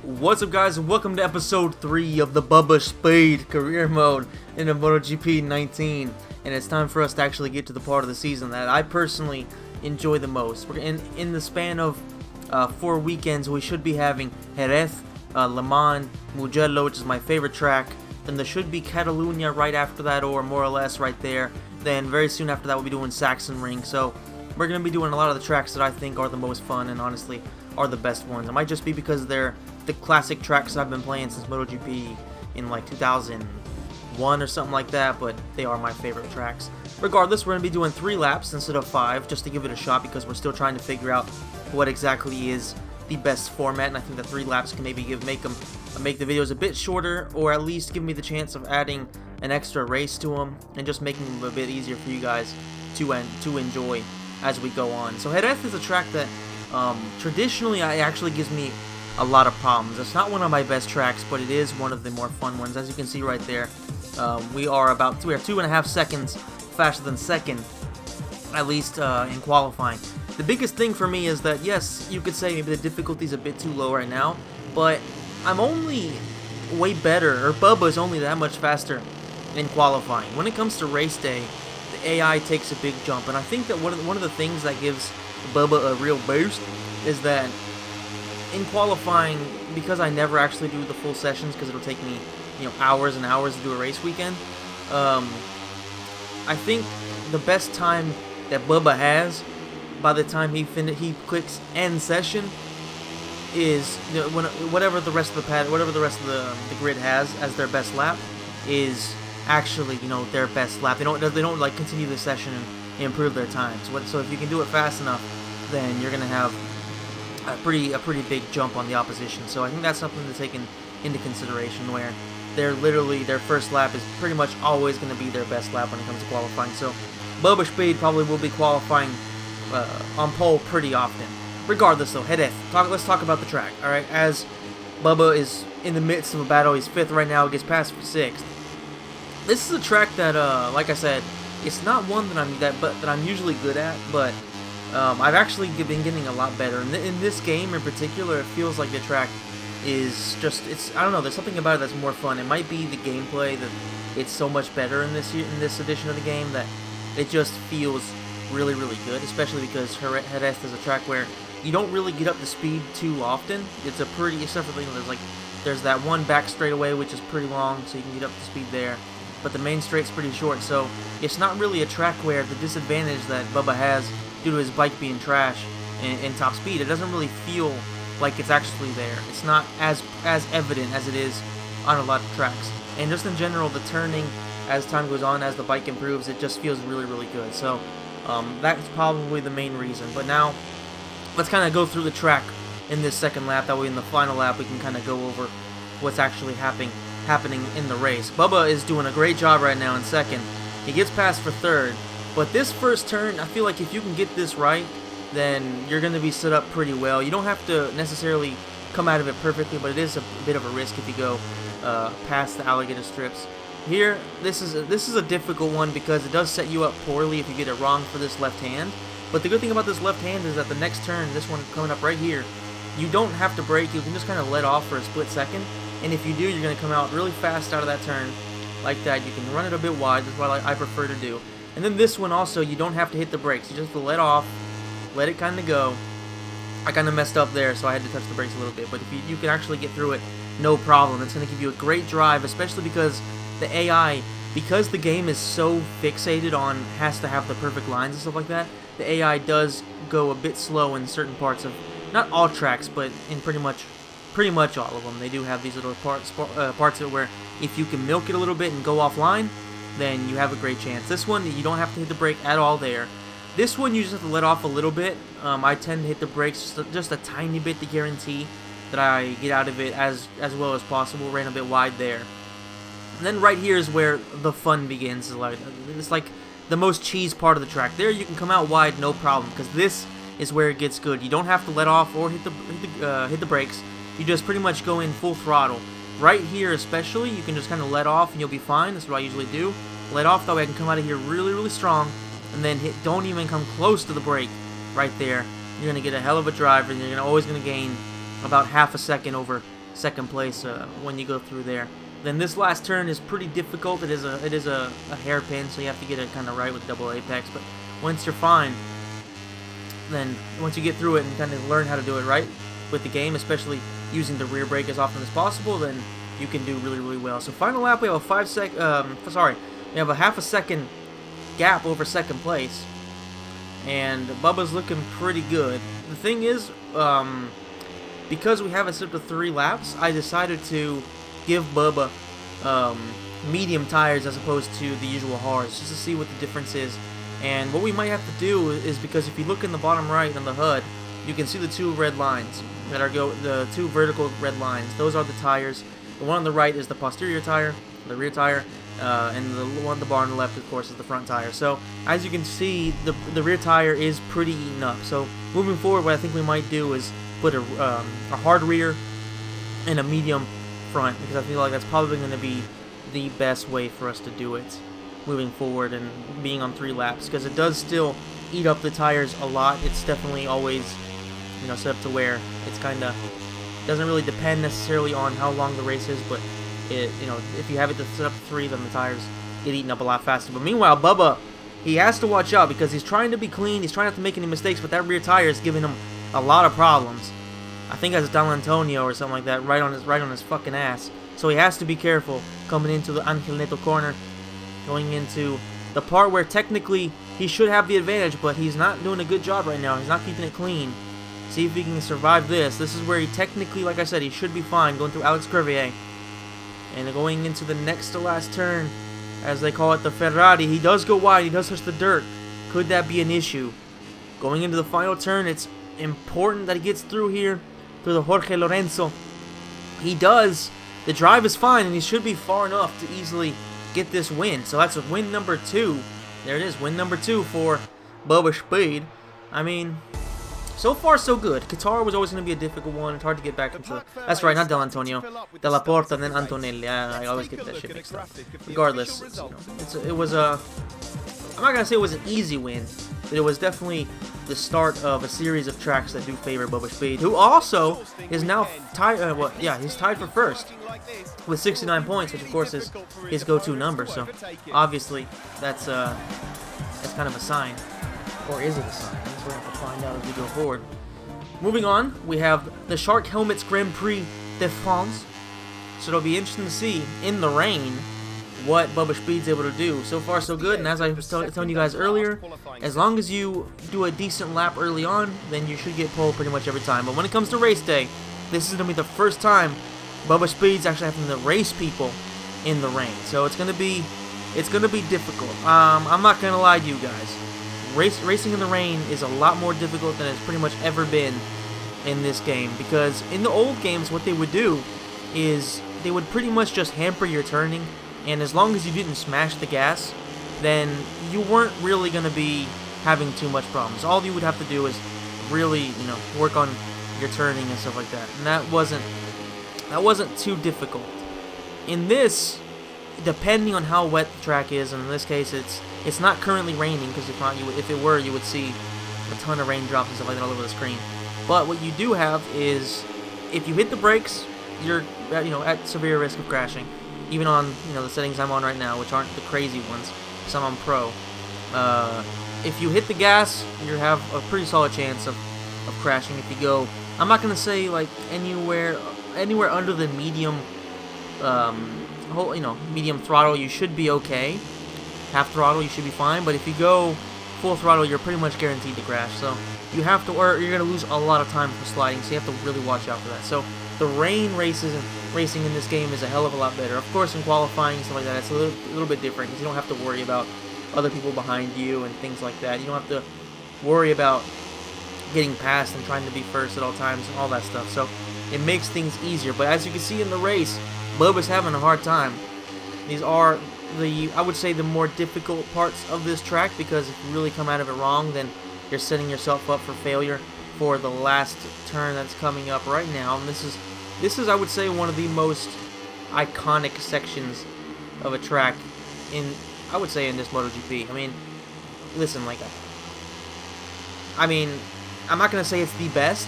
What's up, guys, and welcome to episode 3 of the Bubba Speed career mode in the MotoGP 19. And it's time for us to actually get to the part of the season that I personally enjoy the most. We're in the span of 4 weekends, we should be having Jerez, Le Mans, Mugello, which is my favorite track. Then there should be Catalunya right after that, or more or less right there. Then very soon after that, we'll be doing Sachsenring. So we're going to be doing a lot of the tracks that I think are the most fun and honestly are the best ones. It might just be because they're the classic tracks I've been playing since MotoGP in like 2001 or something like that, but they are my favorite tracks. Regardless, we're going to be doing 3 laps instead of 5 just to give it a shot because we're still trying to figure out what exactly is the best format, and I think that 3 laps can maybe make the videos a bit shorter, or at least give me the chance of adding an extra race to them and just making them a bit easier for you guys to enjoy as we go on. So Jerez is a track that traditionally actually gives me a lot of problems. It's not one of my best tracks, but it is one of the more fun ones. As you can see right there, we are 2.5 seconds faster than second, at least in qualifying. The biggest thing for me is that, yes, you could say maybe the difficulty is a bit too low right now, but I'm only way better, or Bubba is only that much faster in qualifying. When it comes to race day, the AI takes a big jump, and I think that one of the things that gives Bubba a real boost is that in qualifying, because I never actually do the full sessions because it'll take me, hours and hours to do a race weekend, I think the best time that Bubba has by the time he clicks end session is whatever the rest of the grid has as their best lap is actually their best lap. They don't like continue the session and improve their times. So if you can do it fast enough, then you're gonna have a pretty big jump on the opposition. So I think that's something to take into consideration, where their first lap is pretty much always going to be their best lap when it comes to qualifying. So Bubba Speed probably will be qualifying on pole pretty often. Regardless though, Jerez, let's talk about the track. Alright, as Bubba is in the midst of a battle, he's 5th right now, gets passed for 6th. This is a track that, like I said, it's not one that I'm usually good at, but I've actually been getting a lot better. In this game in particular, it feels like the track is just, I don't know, there's something about it that's more fun. It might be the gameplay that it's so much better in this edition of the game that it just feels really, really good, especially because Jerez is a track where you don't really get up to speed too often. It's a pretty, except for there's that one back straightaway which is pretty long, so you can get up to speed there. But the main straight's pretty short, so it's not really a track where the disadvantage that Bubba has due to his bike being trash and top speed, it doesn't really feel like it's actually there. It's not as evident as it is on a lot of tracks. And just in general, the turning as time goes on, as the bike improves, it just feels really, really good. So that's probably the main reason. But now, let's kind of go through the track in this second lap. That way in the final lap, we can kind of go over what's actually happening in the race. Bubba is doing a great job right now in second. He gets passed for 3rd. But this first turn, I feel like if you can get this right, then you're going to be set up pretty well. You don't have to necessarily come out of it perfectly, but it is a bit of a risk if you go past the alligator strips. Here, this is a difficult one because it does set you up poorly if you get it wrong for this left hand. But the good thing about this left hand is that the next turn, this one coming up right here, you don't have to brake. You can just kind of let off for a split second. And if you do, you're going to come out really fast out of that turn like that. You can run it a bit wide. That's what I prefer to do. And then this one also, you don't have to hit the brakes. You just have to let off, let it kind of go. I kind of messed up there, so I had to touch the brakes a little bit. But if you can actually get through it, no problem. It's going to give you a great drive, especially because the AI, because the game is so fixated on has to have the perfect lines and stuff like that, the AI does go a bit slow in certain parts of, not all tracks, but in pretty much all of them. They do have these little parts of it where if you can milk it a little bit and go offline, then you have a great chance. This one, you don't have to hit the brake at all there. This one, you just have to let off a little bit. I tend to hit the brakes just a tiny bit to guarantee that I get out of it as well as possible. Ran a bit wide there. And then right here is where the fun begins. It's like the most cheese part of the track. There you can come out wide, no problem, because this is where it gets good. You don't have to let off or hit the brakes. You just pretty much go in full throttle. Right here especially, you can just kind of let off and you'll be fine. That's what I usually do. Let off, that way I can come out of here really, really strong, and then don't even come close to the brake right there. You're going to get a hell of a drive, and you're always going to gain about half a second over second place when you go through there. Then this last turn is pretty difficult. It is a hairpin, so you have to get it kind of right with double apex. But once you're fine, then once you get through it and kind of learn how to do it right with the game, especially using the rear brake as often as possible, then you can do really, really well. So final lap, we have we have a half a second gap over second place, and Bubba's looking pretty good. The thing is, because we have it set up to 3 laps, I decided to give Bubba medium tires as opposed to the usual hards, just to see what the difference is. And what we might have to do is, because if you look in the bottom right on the HUD, you can see the 2 red lines that are the 2 vertical red lines. Those are the tires. The one on the right is the posterior tire, the rear tire, and the one at the bar on the left, of course, is the front tire. So as you can see, the rear tire is pretty eaten up. So moving forward, what I think we might do is put a hard rear and a medium front, because I feel like that's probably going to be the best way for us to do it moving forward and being on 3 laps, because it does still eat up the tires a lot. It's definitely always, set up to where it's kind of doesn't really depend necessarily on how long the race is, but if you have it to set up to 3, then the tires get eaten up a lot faster. But meanwhile, Bubba, he has to watch out, because he's trying to be clean, he's trying not to make any mistakes, but that rear tire is giving him a lot of problems. I think that's Don Antonio or something like that, right on his fucking ass. So he has to be careful coming into the Angel Neto corner, going into the part where technically he should have the advantage, but he's not doing a good job right now. He's not keeping it clean. See if he can survive this. This is where he technically, like I said, he should be fine, going through Alex Crevier. And going into the next to last turn, as they call it, the Ferrari, he does go wide, he does touch the dirt. Could that be an issue? Going into the final turn, it's important that he gets through here, through the Jorge Lorenzo. He does. The drive is fine, and he should be far enough to easily get this win. So that's win number 2. There it is, win number 2 for Bubba Speed. I mean, so far so good. Qatar was always going to be a difficult one. It's hard to get back into. That's right, not Del Antonio, De La Porta, and then Antonelli. I always get that shit mixed up. Regardless, it was a. I'm not gonna say it was an easy win, but it was definitely the start of a series of tracks that do favor Bubba Speed, who also is now tied. He's tied for first with 69 points, which of course is his go-to number. So obviously that's kind of a sign, or is it a sign? That's what we're gonna have to find out as we go forward. Moving on, we have the Shark Helmets Grand Prix de France. So it'll be interesting to see in the rain what Bubba Speed's able to do. So far so good, and as I was telling you guys earlier, as long as you do a decent lap early on, then you should get pole pretty much every time. But when it comes to race day, this is going to be the first time Bubba Speed's actually having to race people in the rain. So it's going to be difficult. I'm not going to lie to you guys. Racing in the rain is a lot more difficult than it's pretty much ever been in this game, because in the old games what they would do is they would pretty much just hamper your turning, and as long as you didn't smash the gas, then you weren't really going to be having too much problems. All you would have to do is really, work on your turning and stuff like that. And that wasn't too difficult. In this, depending on how wet the track is, and in this case it's not currently raining, because if it were, you would see a ton of raindrops and stuff like that all over the screen. But what you do have is, if you hit the brakes, you're at severe risk of crashing. Even on the settings I'm on right now, which aren't the crazy ones, because I'm on Pro. If you hit the gas, you have a pretty solid chance of crashing. If you go, I'm not gonna say like anywhere under the medium, medium throttle, you should be okay. Half throttle, you should be fine. But if you go full throttle, you're pretty much guaranteed to crash. So you have to, or you're gonna lose a lot of time for sliding. So you have to really watch out for that. So the rain racing in this game is a hell of a lot better. Of course, in qualifying and stuff like that, it's a little bit different, because you don't have to worry about other people behind you and things like that. You don't have to worry about getting past and trying to be first at all times and all that stuff. So it makes things easier. But as you can see in the race, Bubba's having a hard time. These are I would say the more difficult parts of this track, because if you really come out of it wrong, then you're setting yourself up for failure for the last turn that's coming up right now. And this is I would say one of the most iconic sections of a track in this MotoGP. I mean, listen, I'm not gonna say it's the best,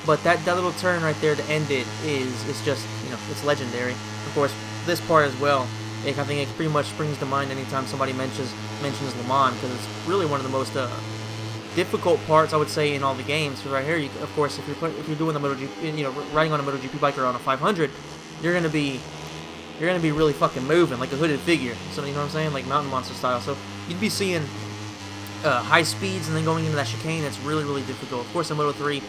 But that little turn right there to end it is just, you know, it's legendary. Of course, this part as well, I think it pretty much springs to mind anytime somebody mentions Le Mans, because it's really one of the most difficult parts, I would say, in all the games. Because right here, of course, if you're doing the MotoGP, you know, riding on a MotoGP bike or on a 500, you're gonna be really fucking moving like a hooded figure. So, you know what I'm saying, like Mountain Monster style. So you'd be seeing high speeds and then going into that chicane. It's really, really difficult. Of course, in Moto3,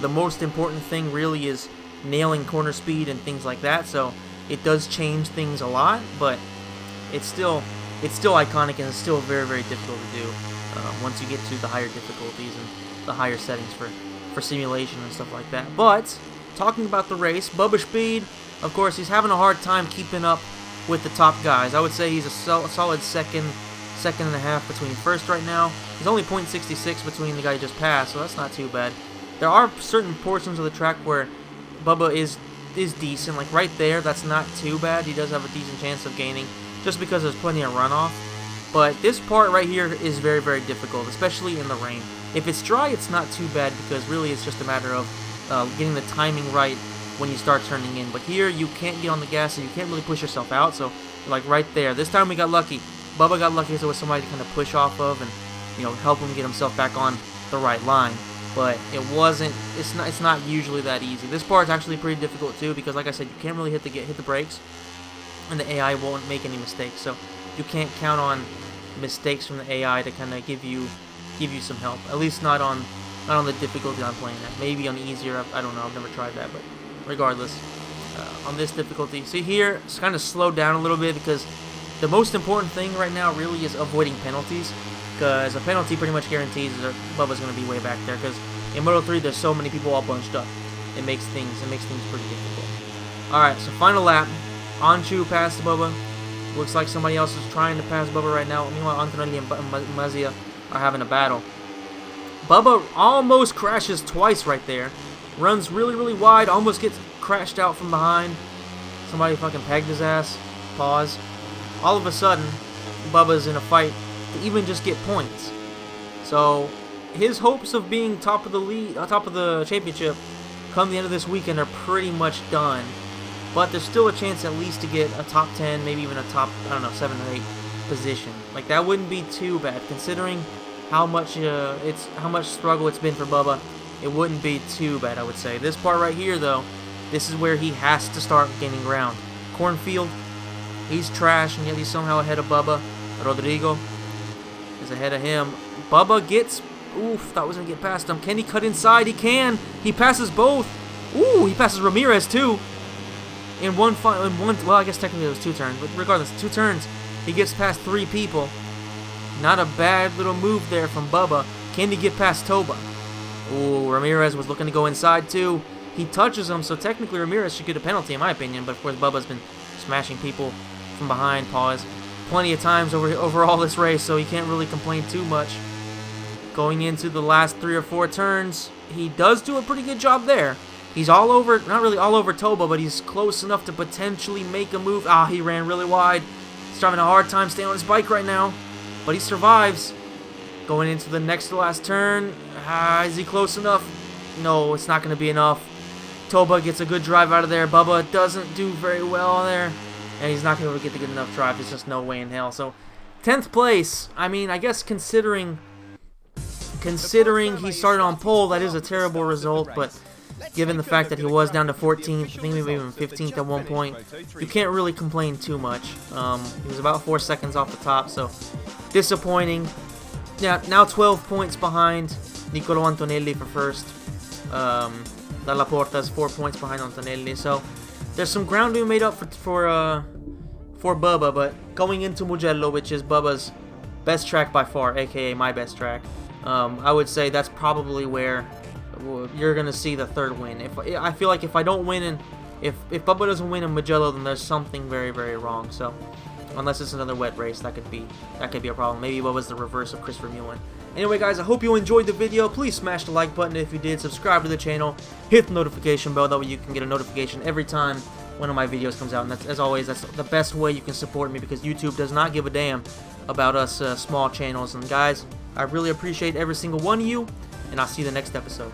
the most important thing really is nailing corner speed and things like that. So it does change things a lot, but it's still iconic, and it's still very, very difficult to do once you get to the higher difficulties and the higher settings for simulation and stuff like that. But talking about the race, Bubba Speed, of course, he's having a hard time keeping up with the top guys. I would say he's a solid second and a half between first right now. He's only .66 between the guy he just passed, so that's not too bad. There are certain portions of the track where Bubba is decent, like right there. That's not too bad. He does have a decent chance of gaining, just because there's plenty of runoff. But this part right here is very, very difficult, especially in the rain. If it's dry, it's not too bad, because really it's just a matter of getting the timing right when you start turning in. But here you can't get on the gas, so you can't really push yourself out. So like right there, this time we got lucky. Bubba got lucky, so it was somebody to kind of push off of and, you know, help him get himself back on the right line. But it's not usually that easy. This part's actually pretty difficult too, because like I said, you can't really hit the brakes, and the AI won't make any mistakes. So you can't count on mistakes from the AI to kind of give you some help. At least not on the difficulty I'm playing at. Maybe on easier. I don't know. I've never tried that, but regardless, on this difficulty, see here, it's kind of slowed down a little bit, because the most important thing right now really is avoiding penalties. Because a penalty pretty much guarantees that Bubba's going to be way back there. Because in Moto3, there's so many people all bunched up. It makes things pretty difficult. All right, so final lap. Anchu passed Bubba. Looks like somebody else is trying to pass Bubba right now. Meanwhile, Antonelli and Mazia are having a battle. Bubba almost crashes twice right there. Runs really, really wide. Almost gets crashed out from behind. Somebody fucking pegged his ass. Pause. All of a sudden, Bubba's in a fight to even just get points. So his hopes of being top of the league, top of the championship, come the end of this weekend are pretty much done. But there's still a chance at least to get a top 10, maybe even a top, I don't know, 7 or 8 position. Like, that wouldn't be too bad, considering how much struggle it's been for Bubba. It wouldn't be too bad, I would say. This part right here, though, this is where he has to start gaining ground. Cornfield, he's trash, and yet he's somehow ahead of Bubba. Rodrigo is ahead of him. Bubba gets, oof, thought was going to get past him. Can he cut inside? He can. He passes both. Ooh, he passes Ramirez, too. Well, I guess technically it was 2 turns, but regardless, 2 turns, he gets past 3 people. Not a bad little move there from Bubba. Can he get past Toba? Ooh, Ramirez was looking to go inside too. He touches him, so technically Ramirez should get a penalty in my opinion, but of course Bubba's been smashing people from behind, pause, plenty of times over all this race, so he can't really complain too much. Going into the last 3 or 4 turns, he does do a pretty good job there. He's all over, not really all over Toba, but he's close enough to potentially make a move. Ah, he ran really wide. He's having a hard time staying on his bike right now, but he survives. Going into the next to last turn, is he close enough? No, it's not going to be enough. Toba gets a good drive out of there. Bubba doesn't do very well there, and he's not going to be able to get the good enough drive. There's just no way in hell. So, 10th place, I mean, I guess considering he started on pole, that is a terrible result, but given the fact that he was down to 14th, I think maybe even 15th at one point, you can't really complain too much. He was about 4 seconds off the top, so disappointing. Yeah, now 12 points behind Nicolo Antonelli for first. Dalla Porta's 4 points behind Antonelli, so there's some ground being made up for Bubba, but going into Mugello, which is Bubba's best track by far, aka my best track, I would say that's probably where you're gonna see the 3rd win. I feel like if I don't win, and if Bubba doesn't win in Mugello, then there's something very, very wrong. So unless it's another wet race, that could be a problem. Maybe Bubba's the reverse of Christopher Mullen. Anyway, guys, I hope you enjoyed the video. Please smash the like button if you did. Subscribe to the channel. Hit the notification bell. That way you can get a notification every time one of my videos comes out. And that's, as always, that's the best way you can support me, because YouTube does not give a damn about us small channels. And guys, I really appreciate every single one of you, and I'll see you in the next episode.